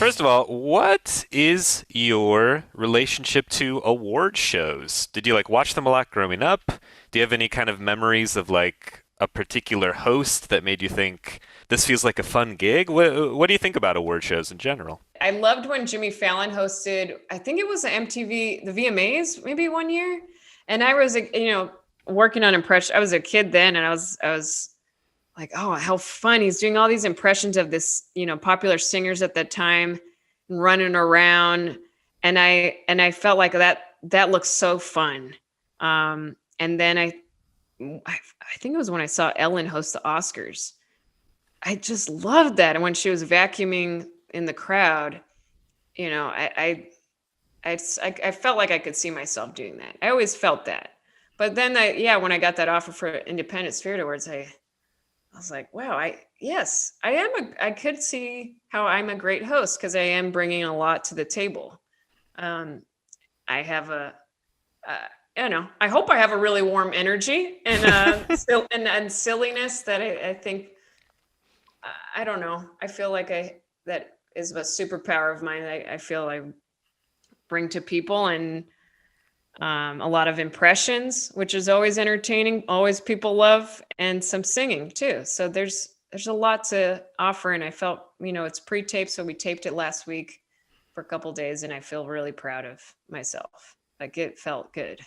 First of all, what is your relationship to award shows? Did you like watch them a lot growing up? Do you have any kind of memories of like a particular host that made you think this feels like a fun gig? What do you think about award shows in general? I loved when Jimmy Fallon hosted, I think it was the MTV, the VMAs, maybe one year. And I was, working on impression. I was a kid then, and I was like, oh, how fun. He's doing all these impressions of this, popular singers at that time and running around. And I felt like that looks so fun. And then I think it was when I saw Ellen host the Oscars. I just loved that. And when she was vacuuming in the crowd, you know, I felt like I could see myself doing that. I always felt that. But then when I got that offer for Independent Spirit Awards, I was like, wow, yes, I could see how I'm a great host because I am bringing a lot to the table. Um, I have I hope I have a really warm energy and and silliness that I think, I don't know. I feel like that is a superpower of mine. I feel I bring to people, and a lot of impressions, which is always entertaining, always people love, and some singing too. So there's a lot to offer, and I felt, it's pre-taped, so we taped it last week for a couple days, and I feel really proud of myself. Like it felt good.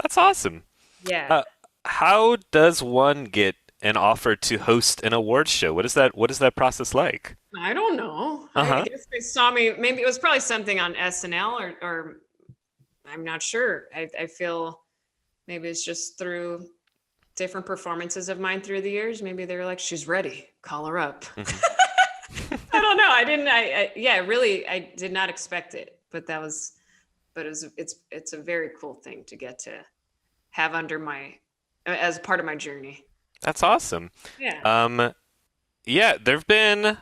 That's Yeah. awesome. Yeah. Uh, how does one get an offer to host an awards show? What is that process like? I don't know. I Uh-huh. guess they saw me. Maybe it was probably something on SNL, or I'm not sure. I feel maybe it's just through different performances of mine through the years. Maybe they were like, she's ready. Call her up. Hmm. I don't know. I didn't. Yeah, really, I did not expect it. But it's a very cool thing to get to have under my as part of my journey. That's awesome. Yeah. Um, yeah, there've been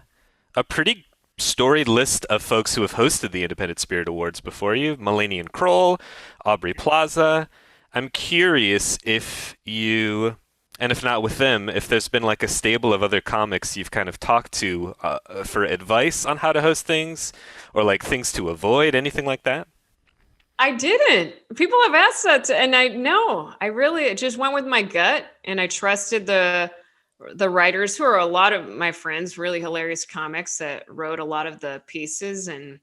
a pretty storied list of folks who have hosted the Independent Spirit Awards before you. Mulaney and Kroll, Aubrey Plaza. I'm curious if you, and if not with them, if there's been like a stable of other comics you've kind of talked to for advice on how to host things, or like things to avoid, anything like that. I didn't. People have asked that, and I know. I really it just went with my gut, and I trusted the writers, who are a lot of my friends, really hilarious comics that wrote a lot of the pieces. And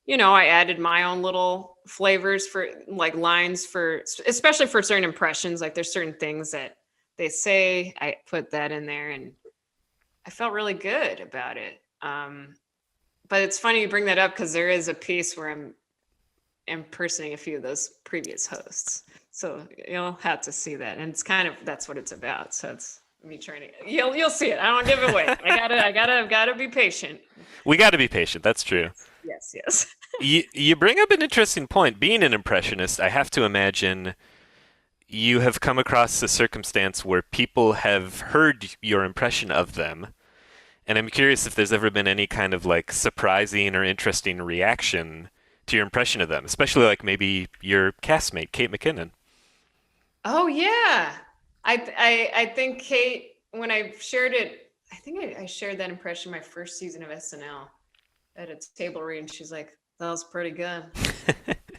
I added my own little flavors for like lines for, especially for certain impressions. Like there's certain things that they say, I put that in there, and I felt really good about it. But it's funny you bring that up because there is a piece where I'm impersonating a few of those previous hosts. So you'll have to see that. And it's kind of, that's what it's about. So it's me trying to, you'll see it. I don't give it away. I gotta be patient. We got to be patient. That's true. Yes, yes. You bring up an interesting point. Being an impressionist, I have to imagine you have come across a circumstance where people have heard your impression of them, and I'm curious if there's ever been any kind of like surprising or interesting reaction to your impression of them, especially like maybe your castmate, Kate McKinnon. Oh yeah. I think Kate, when I shared it, I think I shared that impression my first season of SNL at a table read, and she's like, that was pretty good.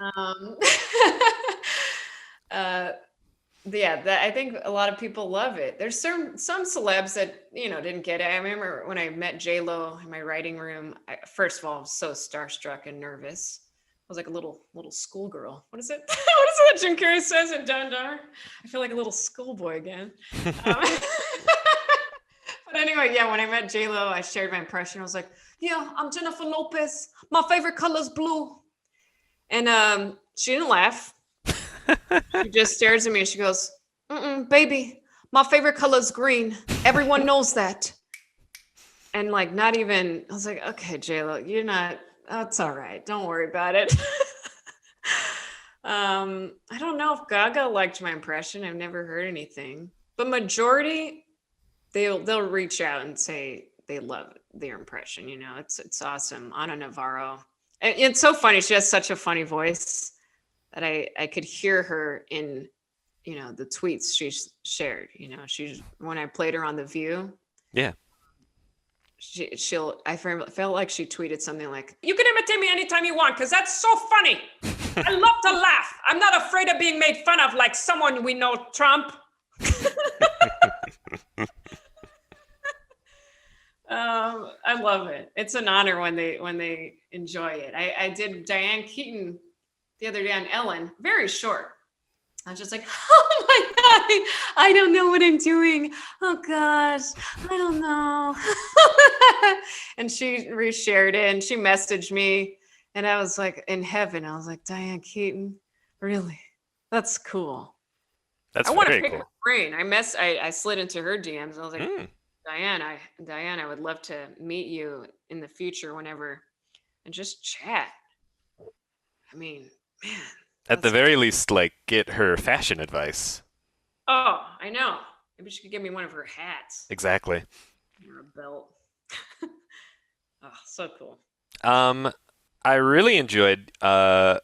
Um, uh, yeah, I think a lot of people love it. There's some celebs that didn't get it. I remember when I met J Lo in my writing room. First of all, I was so starstruck and nervous. I was like a little schoolgirl. What is it? What is it that Jim Carrey says in Dumb and Dumber? I feel like a little schoolboy again. Um, but anyway, yeah, when I met J Lo, I shared my impression. I was like, "Yeah, I'm Jennifer Lopez. My favorite color is blue." And she didn't laugh. She just stares at me and she goes, baby, my favorite color is green. Everyone knows that. And like, not even, I was like, okay, JLo, you're not, that's all right. Don't worry about it. I don't know if Gaga liked my impression. I've never heard anything. But majority, they'll reach out and say they love their impression. It's awesome. Ana Navarro. And it's so funny. She has such a funny voice that I could hear her in, the tweets she shared. She's, when I played her on The View, Yeah. I felt like she tweeted something like, "You can imitate me anytime you want, because that's so funny. I love to laugh. I'm not afraid of being made fun of like someone we know, Trump." I love it. It's an honor when they enjoy it. I did Diane Keaton the other day on Ellen, very short. I was just like, "Oh my God, I don't know what I'm doing. Oh gosh, I don't know." And she reshared it and she messaged me, and I was like in heaven. I was like, "Diane Keaton, really? That's cool." That's I want to very pick cool. her brain. I slid into her DMs. And I was like, Mm, Diane, I would love to meet you in the future whenever and just chat. I mean, man, at the very least, like, get her fashion advice. oh, I know. Maybe she could give me one of her hats Exactly. or a belt. Oh, so cool. I really enjoyed a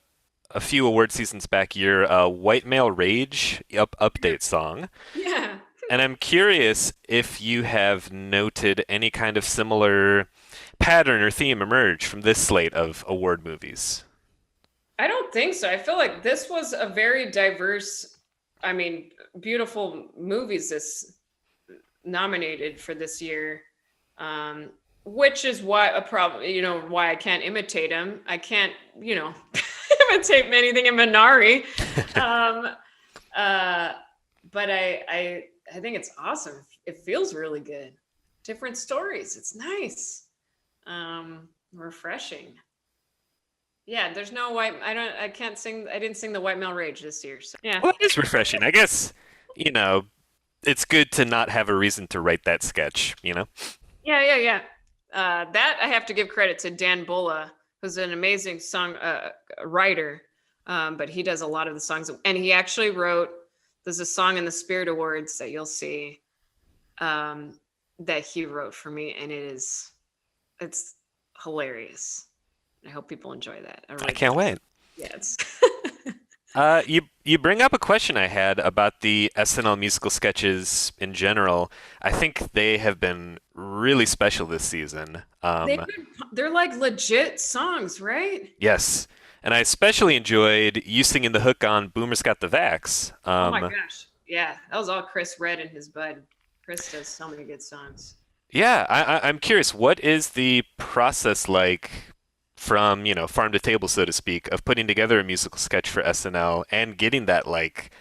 few award seasons back your White Male Rage update song. Yeah. And I'm curious if you have noted any kind of similar pattern or theme emerge from this slate of award movies. I don't think so. I feel like this was a very diverse, I mean, beautiful movies this nominated for this year. Which is why a problem, why I can't imitate him. I can't, imitate anything in Minari. But I think it's awesome. It feels really good. Different stories. It's nice. Refreshing. Yeah, there's no white. I can't sing. I didn't sing the White Male Rage this year. So yeah. Well, it is refreshing. I guess, it's good to not have a reason to write that sketch, Yeah. That I have to give credit to Dan Bulla, who's an amazing song writer. But he does a lot of the songs, and he actually wrote. There's a song in the Spirit Awards that you'll see, that he wrote for me, and it's hilarious. I hope people enjoy that. I can't wait. Yes. You bring up a question I had about the SNL musical sketches in general. I think they have been really special this season. They're like legit songs, right? Yes. And I especially enjoyed you singing the hook on Boomer's Got the Vax. Oh my gosh. Yeah, that was all Chris read in his bud. Chris does so many good songs. Yeah, I'm curious, what is the process like from, farm to table, so to speak, of putting together a musical sketch for SNL and getting that, like,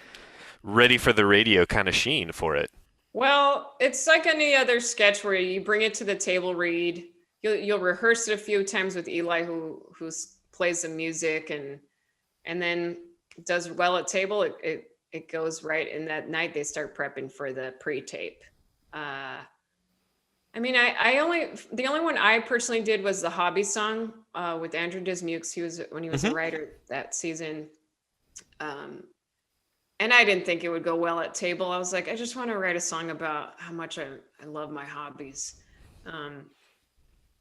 ready for the radio kind of sheen for it? Well, it's like any other sketch where you bring it to the table read. You'll rehearse it a few times with Eli, who plays the music and then does well at table. It goes right. And that night they start prepping for the pre-tape. I mean, the only one I personally did was the Hobby song with Andrew Dismukes. When he was a writer that season. And I didn't think it would go well at table. I was like, I just want to write a song about how much I love my hobbies. And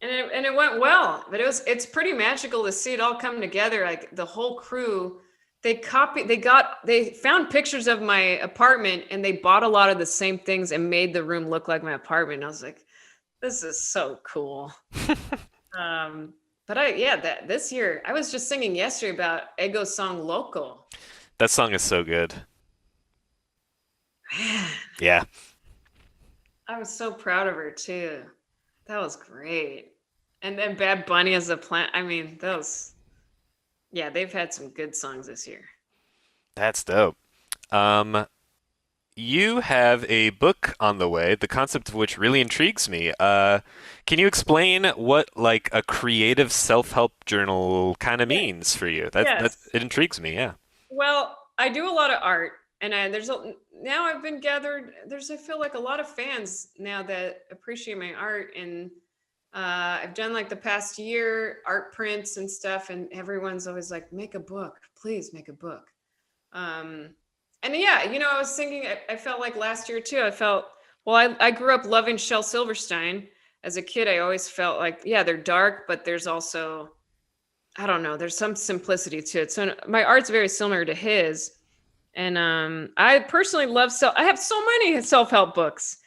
it went well, but it's pretty magical to see it all come together. Like the whole crew, they found pictures of my apartment and they bought a lot of the same things and made the room look like my apartment. And I was like, this is so cool. But this year I was just singing yesterday about Ego's song Local. That song is so good. Man, Yeah. I was so proud of her too. That was great. And then Bad Bunny as a plant. I mean, they've had some good songs this year. That's dope. You have a book on the way, the concept of which really intrigues me. Can you explain what like a creative self-help journal kind of means for you? It intrigues me, yeah. Well, I do a lot of art, and now I've been gathered. I feel like a lot of fans now that appreciate my art, and I've done like the past year art prints and stuff, and everyone's always like, make a book, please make a book. And yeah, I was thinking, I felt like last year too, I grew up loving Shel Silverstein. As a kid, I always felt like, yeah, they're dark, but there's also, I don't know, there's some simplicity to it. So my art's very similar to his. And I personally I have so many self-help books.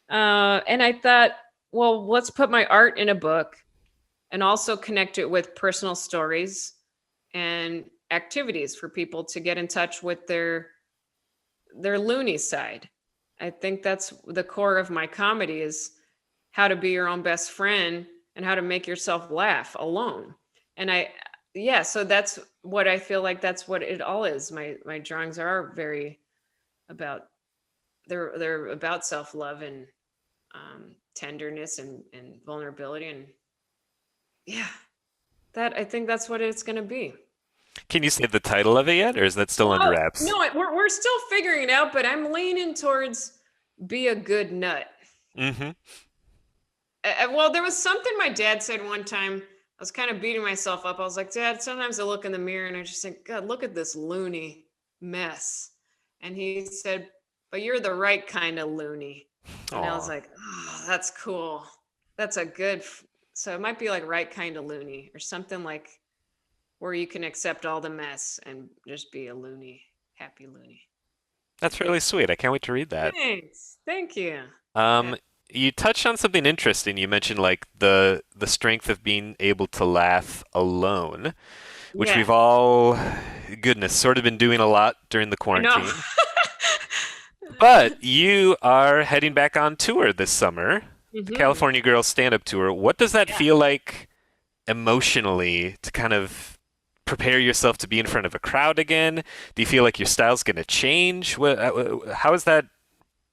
And I thought, well, let's put my art in a book and also connect it with personal stories and activities for people to get in touch with their loony side. I think that's the core of my comedy is how to be your own best friend and how to make yourself laugh alone. And yeah, so that's what I feel like that's what it all is. My drawings are very about they're about self-love and tenderness and vulnerability and yeah, that I think that's what it's going to be. Can you say the title of it yet, or is that still under Well, wraps? no, we're still figuring it out, but I'm leaning towards be a good nut. Mm-hmm. Well, there was something my dad said one time. I was kind of beating myself up. I was like, Dad, sometimes I look in the mirror and I just think, God, look at this loony mess. And he said, but you're the right kind of loony. And I was Aw. like, oh, that's cool. That's a good, so it might be like right kind of loony or something like where you can accept all the mess and just be a loony, happy loony. That's really sweet. I can't wait to read that. Thanks. Thank you. Yeah. Um, you touched on something interesting. You mentioned like the strength of being able to laugh alone, which Yeah. we've all, goodness, sort of been doing a lot during the I know. quarantine. But you are heading back on tour this summer, the hmm California Girls stand-up tour. What does that Yeah. feel like emotionally to kind of prepare yourself to be in front of a crowd again? Do you feel like your style's going to change? How is that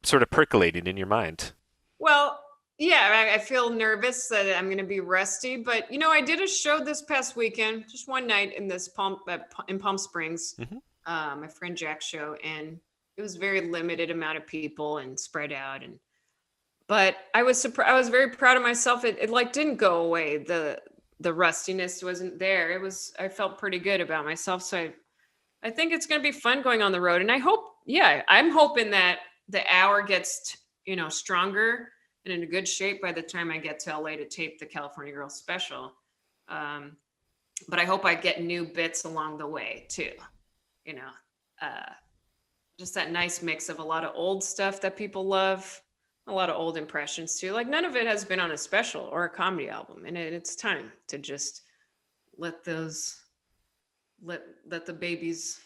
sort of percolating in your mind? Well, yeah, I feel nervous that I'm going to be rusty, but I did a show this past weekend, just one night in this in Palm Springs, Hmm. my friend Jack's show, and it was very limited amount of people and spread out, and but I was surprised. I was very proud of myself. It like didn't go away. The rustiness wasn't there. It was. I felt pretty good about myself, so I think it's going to be fun going on the road, and I hope. Yeah, I'm hoping that the hour gets stronger and in a good shape by the time I get to LA to tape the California Girls special. Um, but I hope I get new bits along the way too. You know, uh, just that nice mix of a lot of old stuff that people love, a lot of old impressions too. Like none of it has been on a special or a comedy album, and it's time to just let those let the babies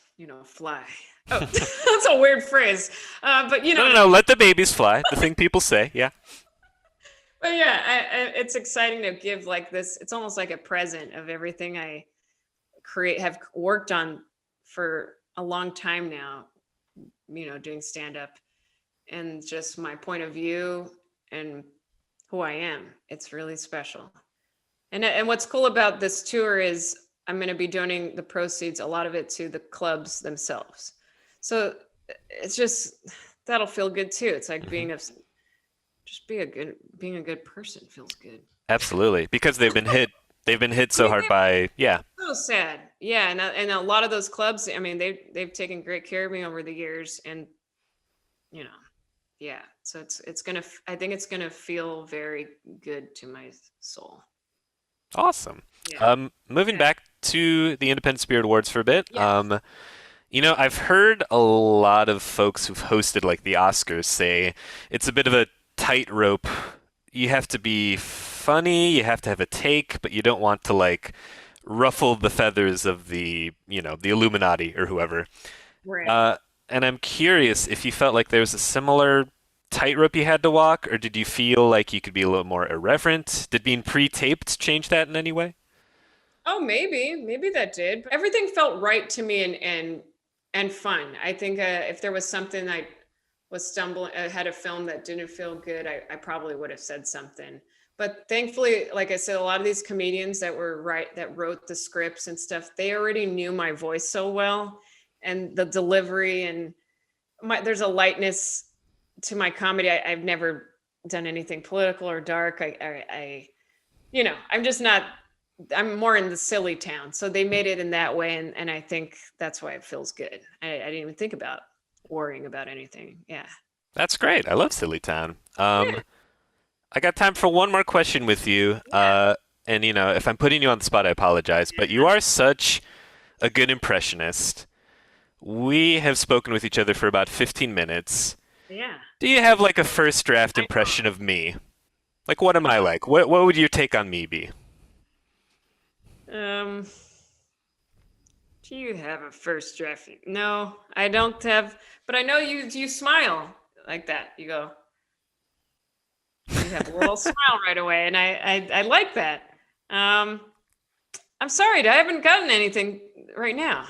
fly. Oh, that's a weird phrase, but No, no, no. Let the babies fly. The thing people say. Yeah. but yeah, it's exciting to give like this. It's almost like a present of everything I have worked on for a long time now. Doing stand up and just my point of view and who I am. It's really special. And what's cool about this tour is I'm going to be donating the proceeds, a lot of it to the clubs themselves. So it's just that'll feel good too. It's like Hmm. being a good person feels good. Absolutely. Because they've been hit. They've been hit I so mean, hard by, yeah. so sad. Yeah, and a lot of those clubs, I mean, they've taken great care of me over the years, and you know, yeah. So it's gonna. I think it's gonna feel very good to my soul. Awesome. Yeah. Moving Yeah. back to the Independent Spirit Awards for a bit. Yes. I've heard a lot of folks who've hosted like the Oscars say it's a bit of a tightrope. You have to be funny, you have to have a take, but you don't want to like ruffle the feathers of the Illuminati or whoever. Right. Uh, and I'm curious if you felt like there was a similar tightrope you had to walk, or did you feel like you could be a little more irreverent? Did being pre-taped change that in any way? Oh, maybe that did. But everything felt right to me and fun. I think if there was something I was stumbling, I had a film that didn't feel good, I probably would have said something. But thankfully, like I said, a lot of these comedians that wrote the scripts and stuff, they already knew my voice so well and the delivery and there's a lightness to my comedy. I've never done anything political or dark. I'm just not. I'm more in the silly town, so they made it in that way, and I think that's why it feels good. I didn't even think about worrying about anything. Yeah. That's great. I love Silly Town. Yeah. I got time for one more question with you. Yeah. And if I'm putting you on the spot, I apologize, but you are such a good impressionist. We have spoken with each other for about 15 minutes. Yeah. Do you have like a first draft I know. impression of me? Like, what am I like? What would your take on me be? Um, do you have a first draft? No, I don't have, but I know you smile like that. You go, you have a little smile right away, and I like that. Um, I'm sorry, I haven't gotten anything right now.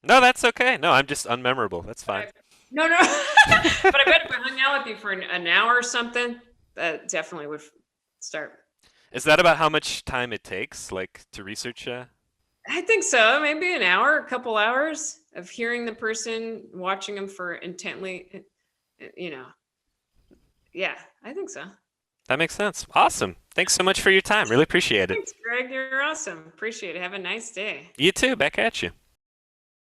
No, that's okay. No, I'm just unmemorable. That's fine. No, no. But I bet if I hung out with you for an hour or something, that definitely would start. Is that about how much time it takes, like, to research? I think so. Maybe an hour, a couple hours of hearing the person, watching them for intently, you know. Yeah, I think so. That makes sense. Awesome. Thanks so much for your time. Really appreciate it. Thanks, Greg. You're awesome. Appreciate it. Have a nice day. You too. Back at you.